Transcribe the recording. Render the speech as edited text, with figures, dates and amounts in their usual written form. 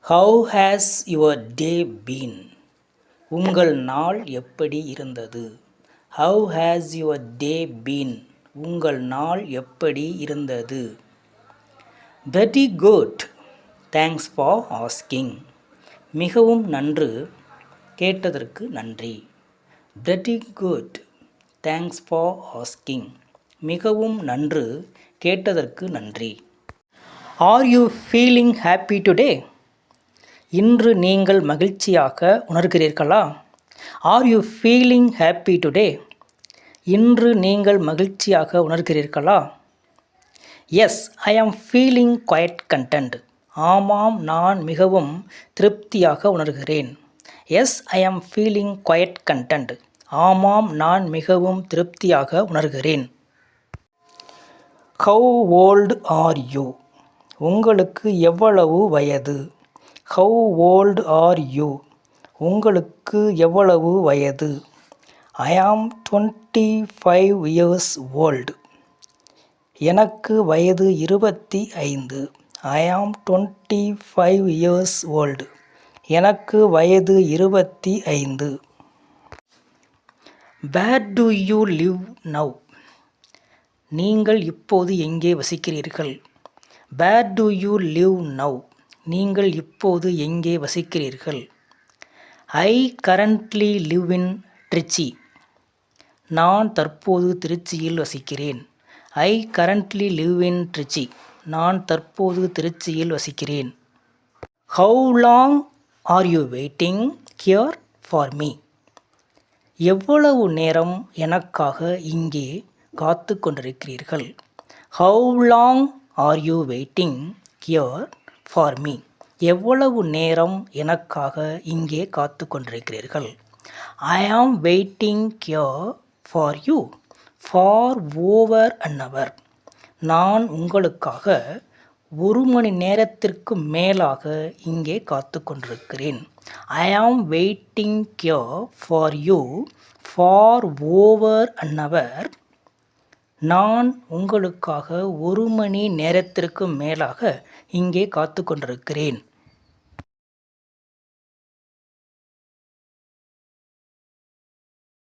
How has your day been? உங்கள் நாள் எப்படி இருந்தது? How has your day been? உங்கள் நாள் எப்படி இருந்தது? Very good. Thanks for asking. மிகவும் நன்று. கேட்டதற்கு நன்றி. Very good. Thanks for asking. மிகவும் நன்று. கேட்டதற்கு நன்றி. Are you feeling happy today? இன்று நீங்கள் மகிழ்ச்சியாக உணர்கிறீர்களா? Are you feeling happy today? இன்று நீங்கள் மகிழ்ச்சியாக உணர்கிறீர்களா? எஸ், ஐ ஆம் ஃபீலிங் குவைட் கண்டென்ட். ஆமாம், நான் மிகவும் திருப்தியாக உணர்கிறேன். எஸ், ஐ ஆம் ஃபீலிங் குவைட் கண்டென்ட். ஆமாம், நான் மிகவும் திருப்தியாக உணர்கிறேன். How old are you? உங்களுக்கு எவ்வளவு வயது? How old are you? உங்களுக்கு எவ்வளவு வயது? ஐ ஆம் 25 years old. எனக்கு வயது 25. ஐ ஆம் 25 years old. எனக்கு வயது 25. Where do you live now? நீங்கள் இப்போது எங்கே வசிக்கிறீர்கள்? Where do you live now? நீங்கள் இப்போது எங்கே வசிக்கிறீர்கள்? I currently live in Trichy. நான் தற்போது திருச்சியில் வசிக்கிறேன். I currently live in Trichy. நான் தற்போது திருச்சியில் வசிக்கிறேன். How long are you waiting here for me? எவ்வளவு நேரம் எனக்காக இங்கே காத்து கொண்டிருக்கிறீர்கள்? How long are you waiting here for me? எவ்வளவு நேரம் எனக்காக இங்கே காத்து கொண்டிருக்கிறீர்கள்? I am waiting here for you for over an hour. நான் உங்களுக்காக 1 மணி நேரத்திற்கு மேலாக இங்கே காத்து கொண்டிருக்கிறேன். I am waiting here for you for over an hour. நான் உங்களுக்காக 1 மணி நேரத்திற்கு மேலாக இங்கே காத்து கொண்டிருக்கிறேன்.